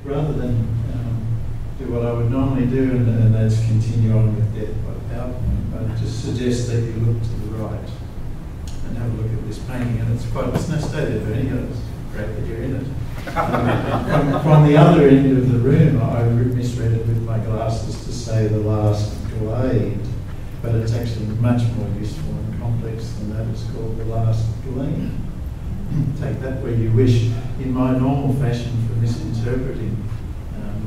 rather than do what I would normally do, and that's continue on with death by PowerPoint, I'd just suggest that you look to the right and have a look at this painting. And it's no state of any of it. It's great that you're in it. From the other end of the room, I misread it with my glasses to say the last glade, but it's actually much more useful and complex than that. It's called the last gleam. Take that where you wish. In my normal fashion for misinterpreting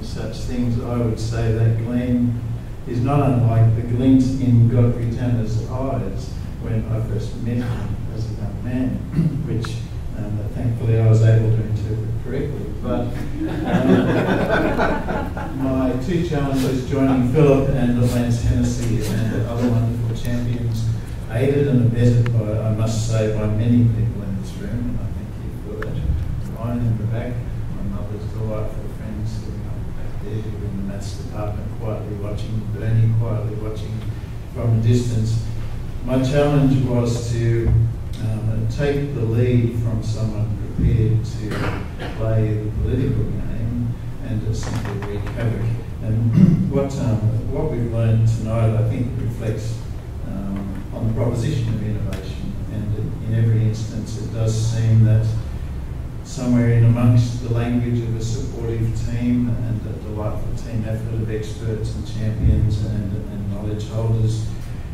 such things, I would say that gleam is not unlike the glint in Godfrey Tanner's eyes when I first met him as a young man, which thankfully I was able to interpret correctly. But my two challenges, joining Philip and Lance Hennessy and other wonderful champions, aided and abetted by, I must say, by many people in this room, and I thank you for that. Ryan in the back, my mother's delightful friends sitting up back there who were in the maths department quietly watching, Bernie quietly watching from a distance. My challenge was to take the lead from someone prepared to play the political game and to simply wreak havoc. And what we've learned tonight, I think, reflects on the proposition of innovation. And in every instance, it does seem that somewhere in amongst the language of a supportive team and a delightful team effort of experts and champions and knowledge holders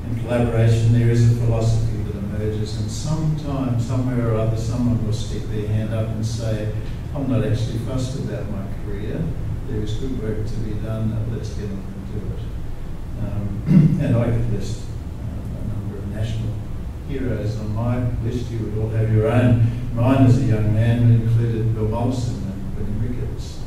and collaboration, there is a philosophy that emerges, and sometime, somewhere or other, someone will stick their hand up and say, I'm not actually fussed about my career, there is good work to be done, let's get on and do it. And I could list a number of national heroes on my list. You would all have your own. Mine as a young man included Bill Mollison and William Ricketts,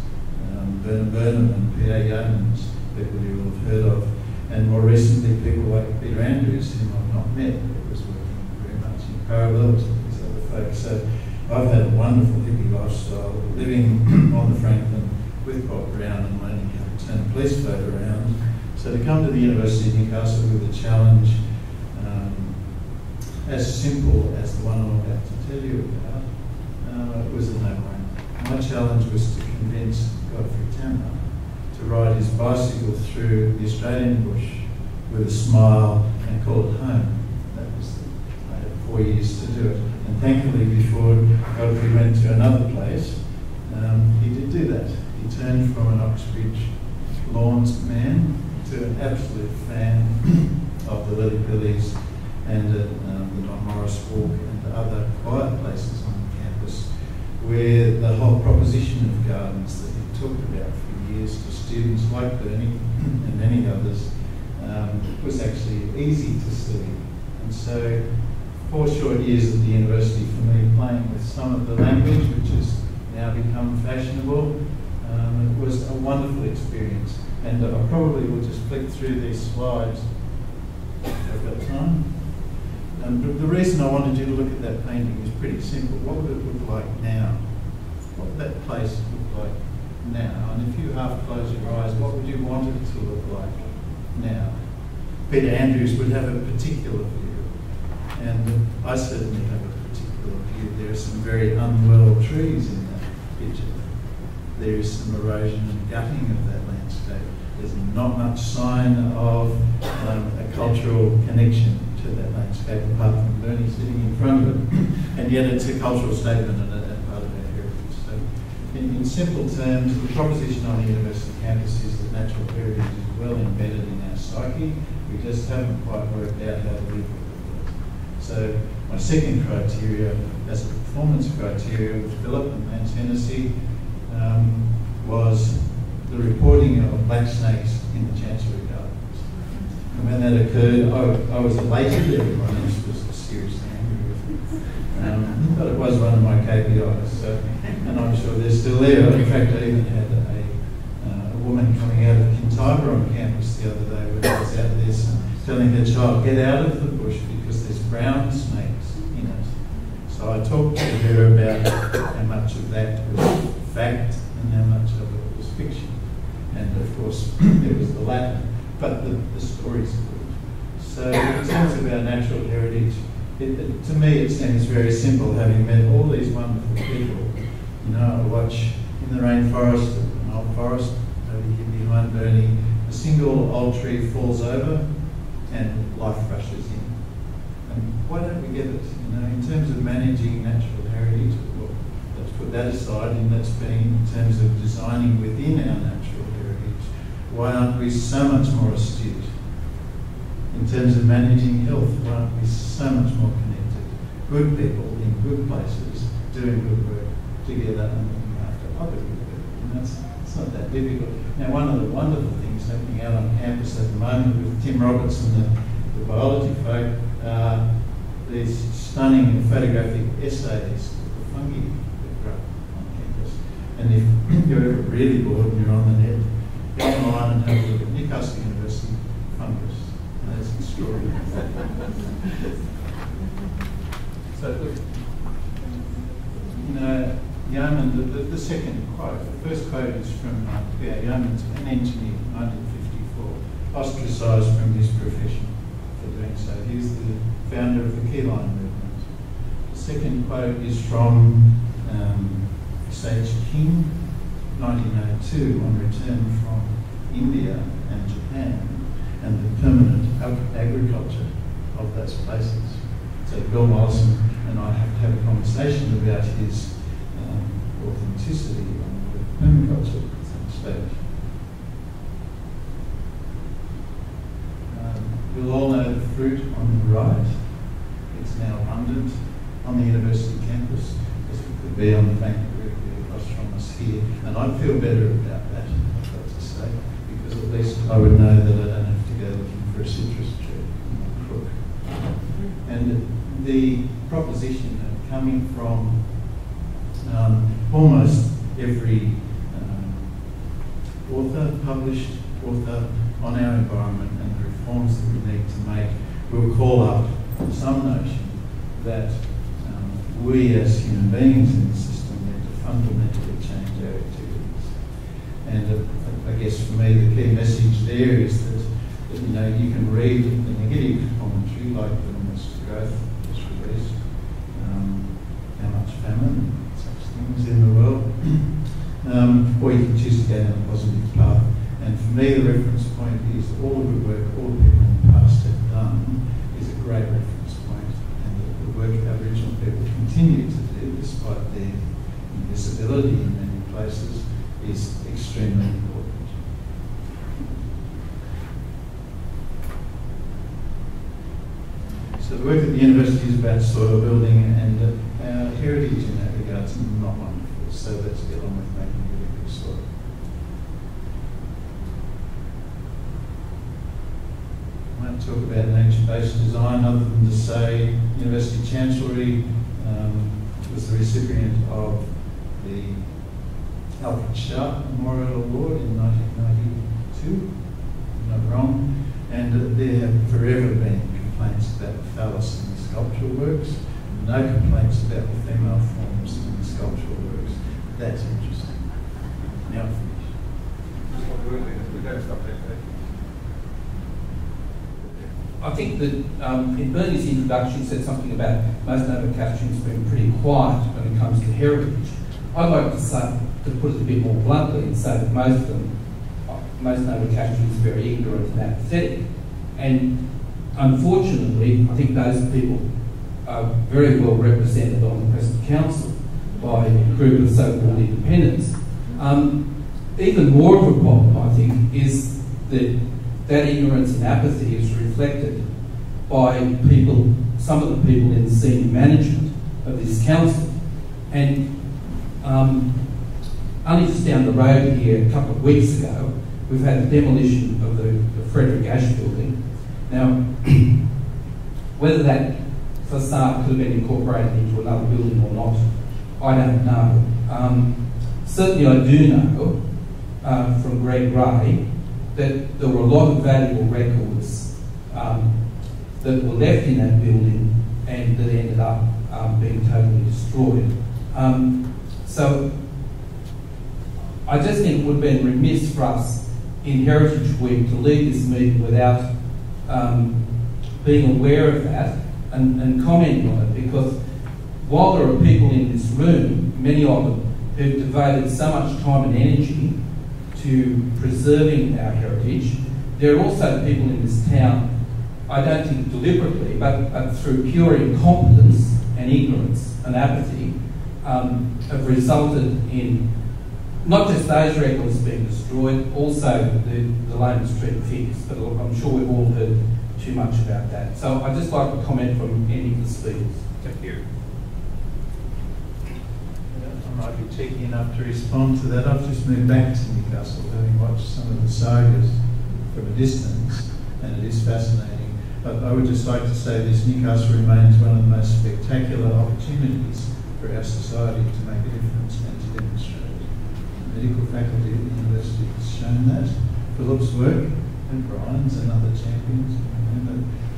Bernard Burnham and Peter Yeomans, people you will have heard of. And more recently, people like Peter Andrews, whom I've not met, but was working very much in parallel to these other folks. So I've had a wonderful hippie lifestyle, living on the Franklin with Bob Brown and learning how to turn a police boat around. So to come to the University of Newcastle with a challenge as simple as the one I'm about to tell you about was a no-brainer. My challenge was to convince Godfrey Tanner to ride his bicycle through the Australian bush with a smile and call it home. That was I had 4 years to do it. And thankfully, before Godfrey went to another place, he did do that. He turned from an Oxbridge Lawns man to an absolute fan of the Lily Billies and the Don Morris Walk and other quiet places on the campus, where the whole proposition of gardens that he talked about for years to students like Bernie and many others was actually easy to see. And so 4 short years at the university for me, playing with some of the language which has now become fashionable, was a wonderful experience. And I probably will just flick through these slides if I've got time. The reason I wanted you to look at that painting is pretty simple. What would it look like now? What would that place look like now? And if you half close your eyes, what would you want it to look like now? Peter Andrews would have a particular view, and I certainly have a particular view. There are some very unwell trees in that picture. There is some erosion and gutting of that landscape. There's not much sign of a cultural connection to that landscape, apart from Bernie sitting in front of it. And yet it's a cultural statement and part of our heritage. So in simple terms, the proposition on the university campus is that natural heritage is well embedded in our psyche. We just haven't quite worked out how to live with it. So my second criteria, as a performance criteria with Philip and Lance Hennessy, was the reporting of black snakes in the Chancery Gardens. And when that occurred, I was elated. Everyone else was seriously angry with me. But it was one of my KPIs, so, and I'm sure they're still there. In fact, I even had a woman coming out of Kintyre on campus the other day when I was out there telling her child, get out of the bush because there's brown snakes in it. So I talked to her about how much of that was fact and how much of it was fiction. And of course, it was the latter, but the stories are good. So in terms of our natural heritage, to me it seems very simple, having met all these wonderful people. You know, I watch in the rainforest at old forest over here behind Burnie. A single old tree falls over and life rushes in. And why don't we get it? In terms of managing natural heritage, well, let's put that aside, and that's been in terms of designing within our natural heritage. Why aren't we so much more astute? In terms of managing health, why aren't we so much more connected? Good people in good places doing good work together and looking after other good people. And it's not that difficult. Now, one of the wonderful things happening out on campus at the moment with Tim Roberts and the biology folk are these stunning photographic essays of the fungi that grow on campus. And if you're ever really bored and you're on the net, go online and have a look at Newcastle University fungus. And that's extraordinary. So, Yeoman, the second quote, the first quote is from Pierre Yeoman, an engineer, 1954, ostracised from his profession for doing so. He's the founder of the Keyline movement. The second quote is from Sage King, 1902, on return from India and Japan and the permanent agriculture of those places. So Bill Mollison and I have to have a conversation about his authenticity on the permaculture stage. You'll all know the fruit on the right. It's now abundant on the university campus, as it could be on the bank directly across from us here. And I'd feel better about that, I've got to say, because at least I would know that I don't have to go looking for a citrus tree in my crook. And the proposition that coming from almost every published author on our environment and the reforms that we need to make will call up some notion that we as human beings in the system need to fundamentally change our activities. And I guess for me the key message there is that you can read the negative commentary like the Mr. Growth just released, how much famine, such things in the world, or you can choose to go down a positive path. And for me, the reference point is that all the good work all the people in the past have done is a great reference point, and the work Aboriginal people continue to do, despite their invisibility in many places, is extremely important. So the work at the university is about soil building, and our heritage in that regard is not wonderful, so let's get on with making really good soil. I won't talk about nature-based design other than to say University Chancellery was the recipient of the Alfred Sharp Memorial Award in 1992, if I'm not wrong, and there have forever been complaints about the phallus in the sculptural works, no complaints about the female forms in the sculptural works. That's interesting. Now I think that in Bernie's introduction he said something about most Novocastrians being pretty quiet when it comes to heritage. I'd like to say, to put it a bit more bluntly, and say that most Novocastrians are very ignorant and apathetic. And unfortunately, I think those people are very well represented on the present council by a group of so-called independents. Even more of a problem, I think, is that ignorance and apathy is reflected by people, some of the people in the senior management of this council. And only just down the road here, a couple of weeks ago, we've had a demolition of the Frederick Ash building. Now, whether that facade could have been incorporated into another building or not, I don't know. Certainly I do know from Greg Ray that there were a lot of valuable records that were left in that building and that ended up being totally destroyed. So I just think it would have been remiss for us in Heritage Week to leave this meeting without being aware of that and commenting on it, because while there are people in this room, many of them, who've devoted so much time and energy to preserving our heritage. There are also people in this town, I don't think deliberately, but through pure incompetence and ignorance and apathy, have resulted in not just those records being destroyed, also the Lane Street fix, but I'm sure we've all heard too much about that. So I'd just like to comment from any of the speakers. Thank you. I might be cheeky enough to respond to that. I've just moved back to Newcastle, having watched some of the sagas from a distance, and it is fascinating. But I would just like to say this: Newcastle remains one of the most spectacular opportunities for our society to make a difference and to demonstrate. The medical faculty at the university has shown that. Philip's work and Brian's and other champions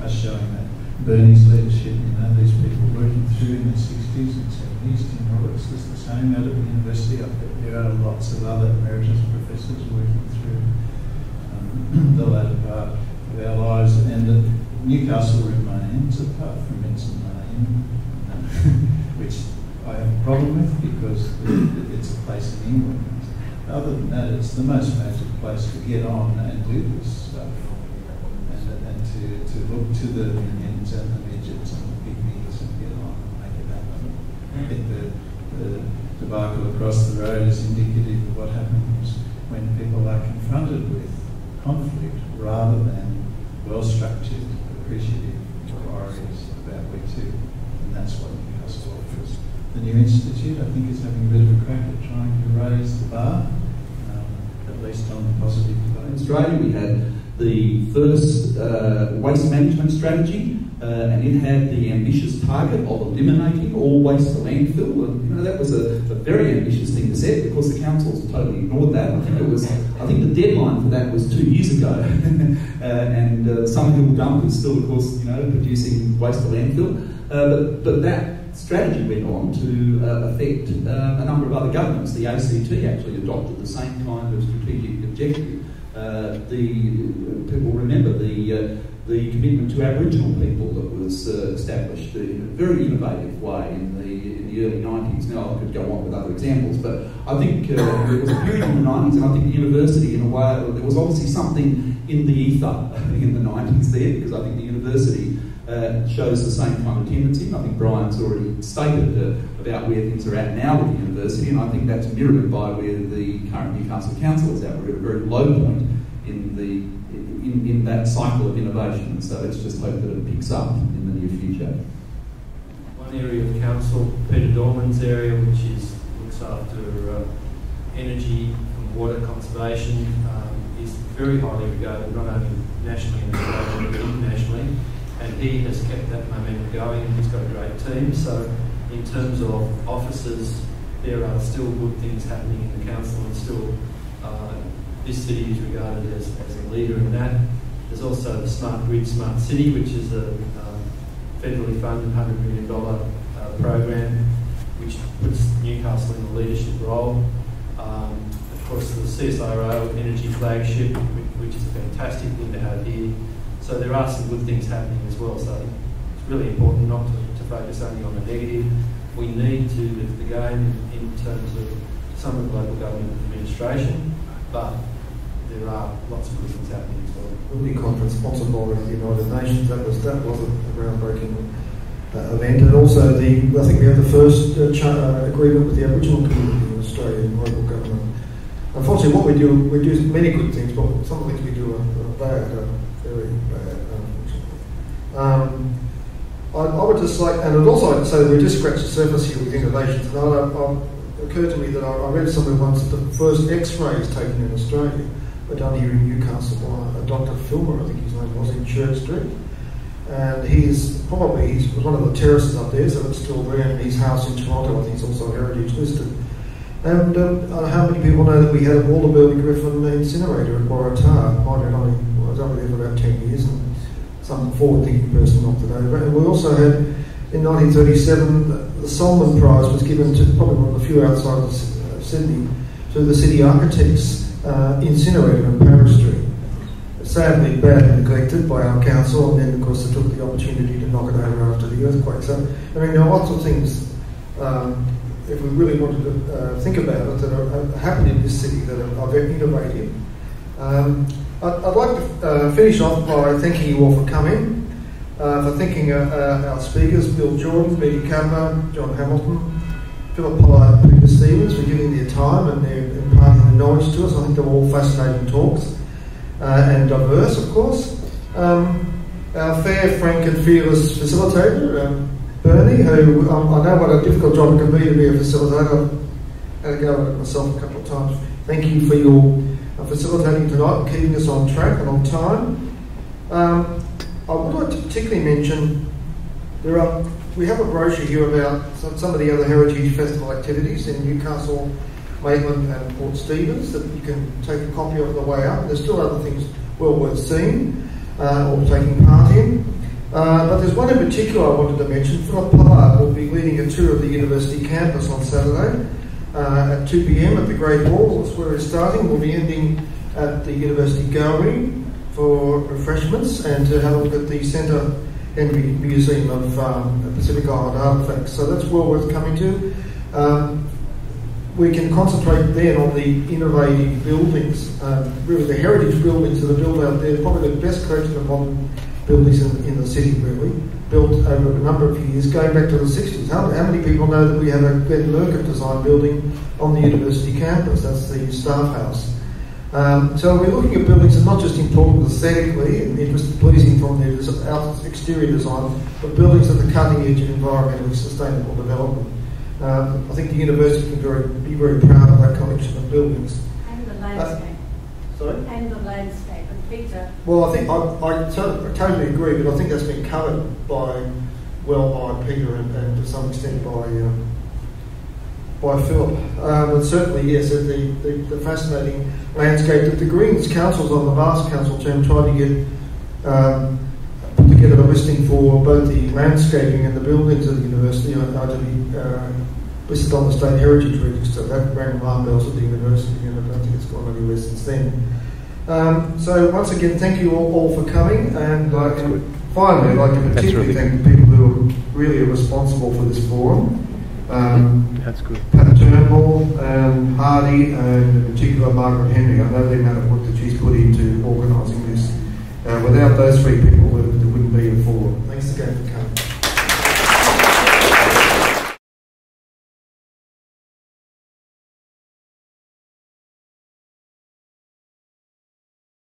are showing that. Bernie's leadership, these people working through in the 60s and 70s, Tim Roberts is the same out at the university. I bet there are lots of other emeritus professors working through the latter part of our lives, and that Newcastle remains, apart from Ensign Lane, which I have a problem with because it's a place in England. Other than that, it's the most magic place to get on and do this stuff, and to look to the minions and the midgets and the pygmies and get on and make it happen. I think the debacle across the road is indicative of what happens when people are confronted with conflict rather than well-structured, appreciative inquiries about where to, and that's what Newcastle offers. The new institute, I think, is having a bit of a crack at trying to raise the bar, at least on the positive debate. In Australia, we had the first waste management strategy, and it had the ambitious target of eliminating all waste to landfill. And that was a very ambitious thing to set. Of course, the councils totally ignored that. I think the deadline for that was 2 years ago, and Summerhill Dump is still, of course, producing waste to landfill. But that strategy went on to affect a number of other governments. The ACT actually adopted the same kind of strategic objective. People remember the commitment to Aboriginal people that was established in a very innovative way in the early 90s. Now I could go on with other examples, but I think there was a period in the 90s, and I think the university, in a way, there was obviously something in the ether in the 90s there, because I think the university shows the same kind of tendency. And I think Brian's already stated about where things are at now with the university, and I think that's mirrored by where the current Newcastle Council is at. We're at a very low point in that cycle of innovation, so let's just hope that it picks up in the near future. One area of council, Peter Dorman's area, which looks after energy and water conservation, is very highly regarded, not only nationally in Australia but internationally, and he has kept that momentum going, and he's got a great team. So in terms of officers, there are still good things happening in the council, and still this city is regarded as a leader in that. There's also the Smart Grid, Smart City, which is a federally funded $100 million program, which puts Newcastle in a leadership role. Of course, the CSIRO Energy Flagship, which is a fantastic thing to have here. So there are some good things happening as well. So it's really important not to focus only on the negative. We need to lift the game in terms of some of the local government administration, but there are lots of good things happening as well. The big conference sponsored by the United Nations, that was a groundbreaking event, and also I think we have the first agreement with the Aboriginal community in Australia in local government. Unfortunately, what we do many good things, but some of the things we do are bad, very bad, unfortunately. I would just like, and I'd also like to say that we just scratched the surface here with innovations. And it occurred to me that I read somewhere once that the first X-rays taken in Australia were done here in Newcastle by a Dr. Filmer, I think his name was, in Church Street. And he's one of the terraces up there, so it's still there, and his house in Toronto, I think, is also heritage listed. And how many people know that we had a Walterberg Griffin incinerator at Waratah? I was only there for about 10 years, and some forward-thinking person knocked it over. And we also had, in 1937, the Solomon Prize was given to probably one of the few outside of Sydney, to the city architects incinerator in Paris Street. Sadly, badly neglected by our council, and then of course they took the opportunity to knock it over after the earthquake. So, I mean, there are lots of things if we really wanted to think about it, that are happening in this city that are very innovative. I'd like to finish off by thanking you all for coming, for thanking our speakers, Bill Jordan, Betty Kappa, John Hamilton, Philip Pollard and Peter Stevens, for giving their time and their imparting the knowledge to us. I think they were all fascinating talks and diverse, of course. Our fair, frank and fearless facilitator, Bernie, who I know what a difficult job it can be to be a facilitator. I've had to go at it myself a couple of times. Thank you for your facilitating tonight and keeping us on track and on time. I would like to particularly mention we have a brochure here about some of the other Heritage Festival activities in Newcastle, Maitland and Port Stephens that you can take a copy of on the way up. There's still other things well worth seeing or taking part in. But there's one in particular I wanted to mention. Philip Pollard will be leading a tour of the university campus on Saturday at 2 p.m. at the Great Hall. That's where it's starting. We'll be ending at the University Gallery for refreshments and to have a look at the Centre Henry Museum of Pacific Island Artefacts. So that's well worth coming to. We can concentrate then on the innovative buildings, really the heritage buildings that are built out there, probably the best collection of modern buildings in the city, really, built over a number of years, going back to the 60s. How many people know that we have a Glenn Murcutt design building on the university campus? That's the staff house. So we're looking at buildings that are not just important aesthetically and pleasing from their exterior design, but buildings at the cutting edge of environmentally sustainable development. I think the university can be very proud of that collection of buildings. And the landscape. Sorry? And the landscape and picture. Well, I think I totally agree, but I think that's been covered by Peter and to some extent by Philip. But certainly, yes, the fascinating landscape that the Greens councils on the last council term tried to get put together a listing for both the landscaping and the buildings of the university are to be listed on the State Heritage Register. That rang alarm bells at the university, and I don't think it's gone anywhere since then. So once again, thank you all for coming, and finally, I'd like to particularly thank the people who are really responsible for this forum. That's good. Pat Turnbull, Hardy, and in particular Margaret Henry. I know the amount of work that she's put into organising this. Without those three people, there wouldn't be a forum. Thanks again for coming.